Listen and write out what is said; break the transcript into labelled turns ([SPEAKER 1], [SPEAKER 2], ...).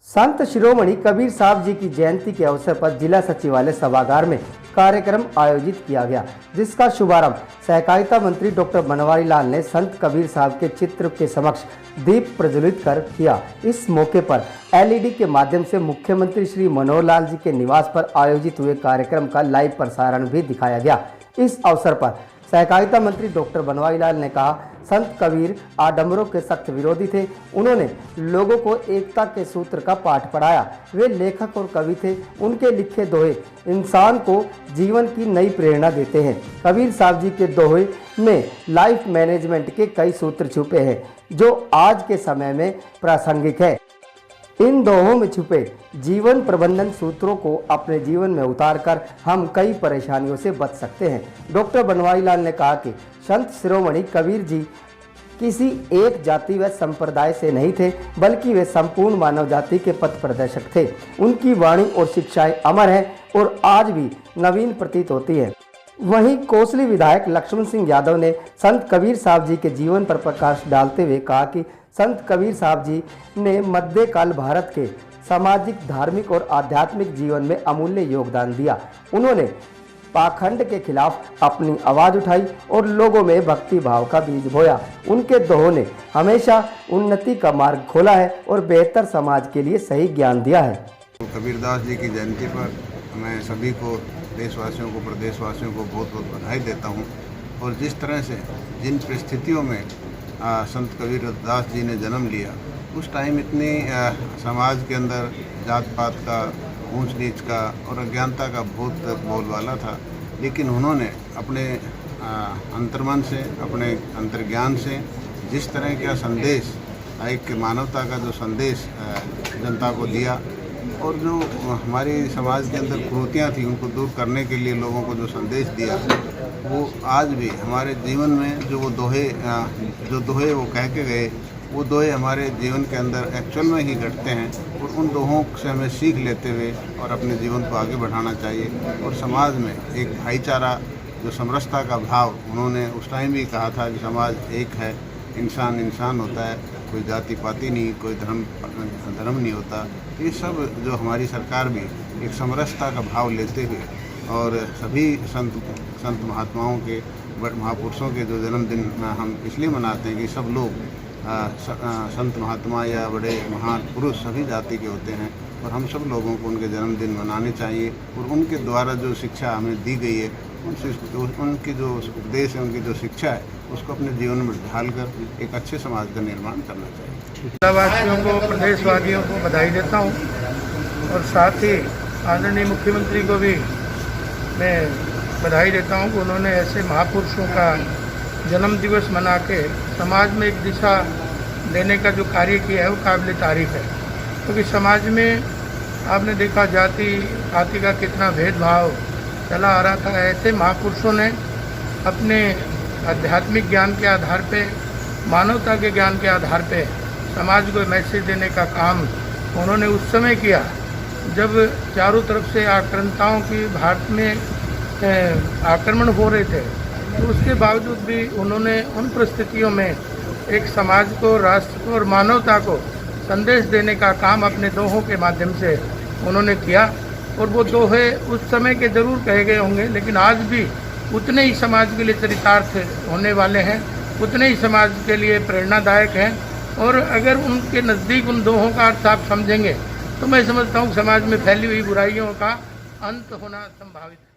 [SPEAKER 1] संत शिरोमणि कबीर साहब जी की जयंती के अवसर पर जिला सचिवालय सभागार में कार्यक्रम आयोजित किया गया, जिसका शुभारंभ सहकारिता मंत्री डॉक्टर बनवारी लाल ने संत कबीर साहब के चित्र के समक्ष दीप प्रज्वलित कर किया। इस मौके पर एलईडी के माध्यम से मुख्यमंत्री श्री मनोहर लाल जी के निवास पर आयोजित हुए कार्यक्रम का लाइव प्रसारण भी दिखाया गया। इस अवसर पर सहकारिता मंत्री डॉक्टर बनवारी लाल ने कहा, संत कबीर आडंबरों के सख्त विरोधी थे। उन्होंने लोगों को एकता के सूत्र का पाठ पढ़ाया। वे लेखक और कवि थे। उनके लिखे दोहे इंसान को जीवन की नई प्रेरणा देते हैं। कबीर साहब जी के दोहे में लाइफ मैनेजमेंट के कई सूत्र छुपे हैं, जो आज के समय में प्रासंगिक है। इन दोहों में छुपे जीवन प्रबंधन सूत्रों को अपने जीवन में उतारकर हम कई परेशानियों से बच सकते हैं। डॉक्टर बनवारी लाल ने कहा कि संत शिरोमणि कबीर जी किसी एक जाति व संप्रदाय से नहीं थे, बल्कि वे संपूर्ण मानव जाति के पथ प्रदर्शक थे। उनकी वाणी और शिक्षाएं अमर हैं और आज भी नवीन प्रतीत होती है। वहीं कोसली विधायक लक्ष्मण सिंह यादव ने संत कबीर साहब जी के जीवन पर प्रकाश डालते हुए कहा कि संत कबीर साहब जी ने मध्यकाल भारत के सामाजिक, धार्मिक और आध्यात्मिक जीवन में अमूल्य योगदान दिया। उन्होंने पाखंड के खिलाफ अपनी आवाज़ उठाई और लोगों में भक्ति भाव का बीज बोया। उनके दोहों ने हमेशा उन्नति का मार्ग खोला है और बेहतर समाज के लिए सही ज्ञान दिया है।
[SPEAKER 2] कबीरदास जी की जयंती पर मैं सभी को, देशवासियों को, प्रदेशवासियों को बहुत बहुत बधाई देता हूँ। और जिस तरह से जिन परिस्थितियों में संत कबीरदास जी ने जन्म लिया, उस टाइम इतनी समाज के अंदर जात पात का, ऊंच नीच का और अज्ञानता का बहुत बोलबाला था, लेकिन उन्होंने अपने अंतर्मन से, अपने अंतर्ज्ञान से जिस तरह का संदेश, एक मानवता का जो संदेश जनता को दिया और जो हमारी समाज के अंदर कुरीतियाँ थी उनको दूर करने के लिए लोगों को जो संदेश दिया, वो आज भी हमारे जीवन में जो दोहे वो कह के गए, वो दोहे हमारे जीवन के अंदर एक्चुअल में ही घटते हैं। और उन दोहों से हमें सीख लेते हुए और अपने जीवन को आगे बढ़ाना चाहिए। और समाज में एक भाईचारा, जो समरसता का भाव, उन्होंने उस टाइम भी कहा था कि समाज एक है, इंसान इंसान होता है, कोई जाति पाति नहीं, कोई धर्म नहीं होता। ये सब जो हमारी सरकार भी एक समरसता का भाव लेते हुए और सभी संत महात्माओं के, महापुरुषों के जो जन्मदिन हम इसलिए मनाते हैं कि सब लोग संत महात्मा या बड़े महान पुरुष सभी जाति के होते हैं और हम सब लोगों को उनके जन्मदिन मनाने चाहिए। और उनके द्वारा जो शिक्षा हमें दी गई है, उनकी जो उपदेश है, उनकी जो शिक्षा है, उसको अपने जीवन में ढालकर एक अच्छे समाज का निर्माण करना चाहिए।
[SPEAKER 3] जिलावासियों को, प्रदेशवासियों को बधाई देता हूँ और साथ ही आदरणीय मुख्यमंत्री को भी मैं बधाई देता हूँ कि उन्होंने ऐसे महापुरुषों का जन्म दिवस मना के समाज में एक दिशा देने का जो कार्य किया है वो काबिल तारीफ है। क्योंकि समाज में आपने देखा जाति पाति का कितना भेदभाव चला आ रहा था। ऐसे महापुरुषों ने अपने आध्यात्मिक ज्ञान के आधार पे, मानवता के ज्ञान के आधार पे समाज को मैसेज देने का काम उन्होंने उस समय किया जब चारों तरफ से आक्रांताओं की भारत में आक्रमण हो रहे थे। तो उसके बावजूद भी उन्होंने उन परिस्थितियों में एक समाज को, राष्ट्र को और मानवता को संदेश देने का काम अपने दोहों के माध्यम से उन्होंने किया। और वो दोहे उस समय के जरूर कहे गए होंगे, लेकिन आज भी उतने ही समाज के लिए चरितार्थ होने वाले हैं, उतने ही समाज के लिए प्रेरणादायक हैं। और अगर उनके नज़दीक उन दोहों का अर्थ आप समझेंगे तो मैं समझता हूँ समाज में फैली हुई बुराइयों का अंत होना संभावित है।